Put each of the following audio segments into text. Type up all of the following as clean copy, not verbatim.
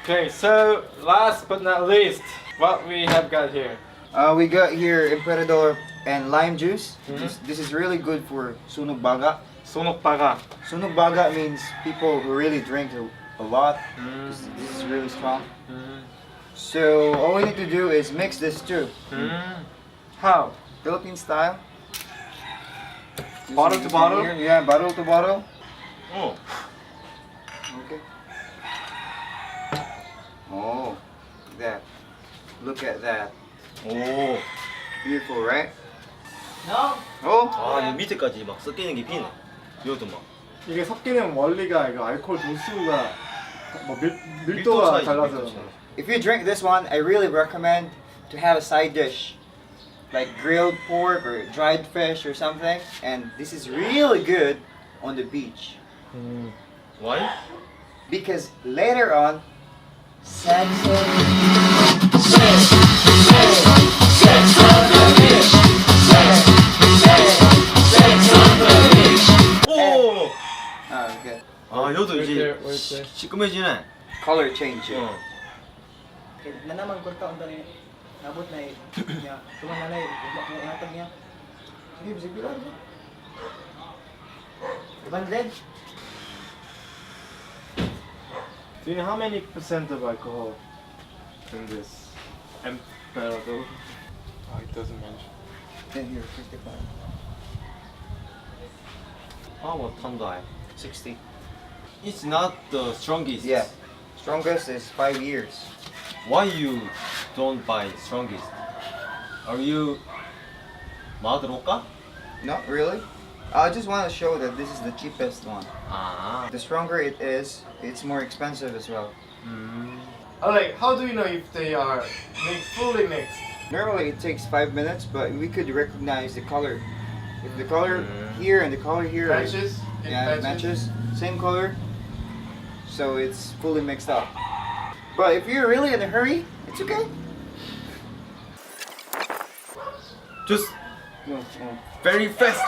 Okay, so last but not least, what we have got here. We got here Emperador and lime juice. Mhm. This is really good for sunog baga. Sonokbaga. Sunog baga means people who really drink a lot. This is really strong. So all we need to do is mix this too. How? Philippine style. Bottle to bottle? Here. Yeah, bottle to bottle. Oh. Okay. Oh, that. Look at that. 오. Beautiful, right? No. Oh. 아, 이 밑에까지 막 섞이는 게 비네. 이것도 막. 이게 섞이는 원리가 이거 알코올 도수가 뭐 밀도가 차이지, 달라서. 밀도 차이. If you drink this one, I really recommend to have a side dish. Like grilled pork or dried fish or something. And this is really good on the beach. Why? Because later on, sex 오! Oh, okay. 아, 여도 이제 wait there. 시큼해지네. Color change. 어. Na naman kung taon tani nabot na niya. Tuman na ihatag niya. Sige, sige lang. Ibang Do you know how many percent of alcohol in this Emperador? Oh, it doesn't mention. Then here, 55. 아, what 탄다. 60. It's not the strongest. Yeah. Strongest is 5 years. Why you don't buy strongest? Are you 맛으로까? Not really. I just want to show that this is the cheapest one. 아. The stronger it is, it's more expensive as well. Like, how do you know if they are fully mixed? Normally it takes 5 minutes, but we could recognize the color. If the color here and the color here is- Matches? It yeah, it matches, same color, so it's fully mixed up. But if you're really in a hurry, it's okay. Just No, no. very fast.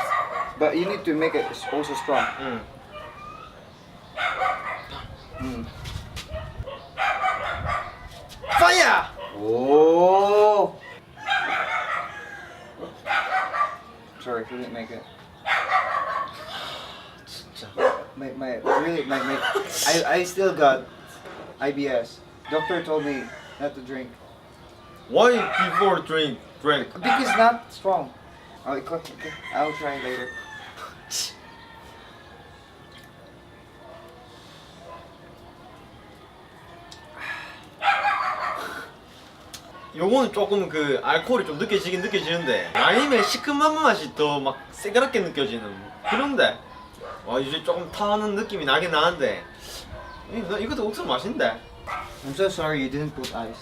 But you need to make it also strong. 응. Fire! Oh! Sorry, we didn't make it. 진짜. I still got IBS. Doctor told me not to drink. Why before drink? Because it's not strong. Oh, okay. I'll try later. 요거는 조금 그 알코올이 좀 느껴지긴 느껴지는데 라임의 시큼한 맛이 더 막 새그럽게 느껴지는 그런데 와 이제 조금 타는 느낌이 나긴 나는데 이것도 옥수수 맛있는데. I'm so sorry you didn't put ice.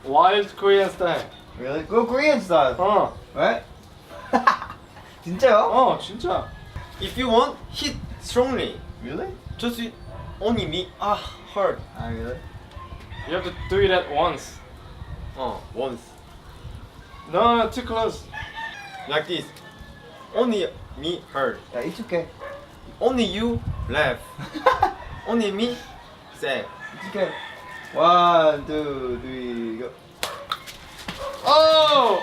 Wild Korean style. Really? Go Korean style. 어. Right? 진짜요? 어, 진짜. If you want, hit strongly. Really? Just only me. Hard. Ah, really? You have to do it at once. Once. No, too close. Like this. Only me hurt. Yeah, it's okay. Only you laugh. Only me sad. It's okay. 1, 2, 3, go. Oh!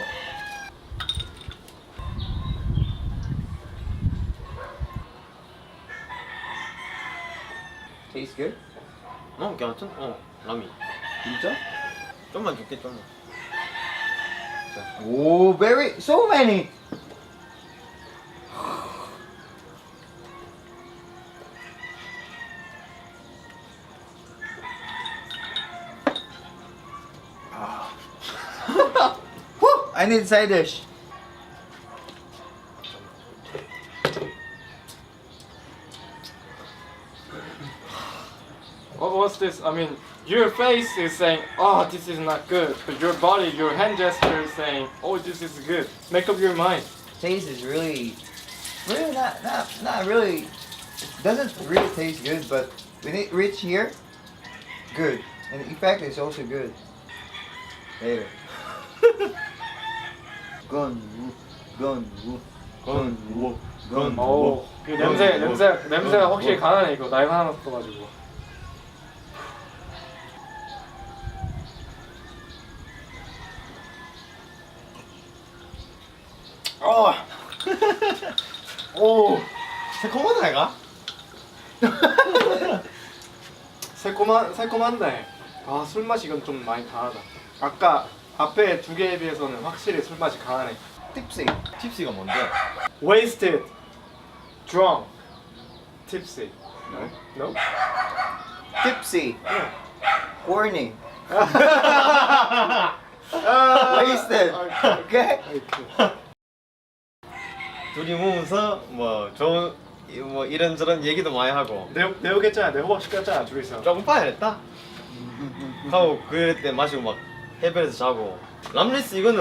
Tastes good? 괜찮? 라미. 진짜? 좀만 줄게, 좀만. Oh, so many. Whew, I need side dish. What's this? I mean, your face is saying, oh, this is not good. But your body, your hand gesture is saying, oh, this is good. Make up your mind. Taste is really not really. It doesn't really taste good, but when it reach here, good. And the effect is also good. Later. Gone. 오, 그 냄새가 확실히 강하네 이거. 나이가 하나 떠가지고. 오 새콤하다 얘가? 새콤한데. 아, 술 맛이 이건 좀 많이 강하다. 아까 앞에 두 개에 비해서는 확실히 술 맛이 강하네. Tipsy. 팁시가 뭔데? Wasted, drunk, tipsy. No? Tipsy. Horny. 아, Wasted. Okay? 둘이 모으면서 뭐 좋은 뭐 이런저런 얘기도 많이 하고 내 호겠잖아. 내 호박 시켰잖아. 둘이서. 조금 빠야겠다 하고 그때 마시고 막 해변에서 자고 람리스 이거는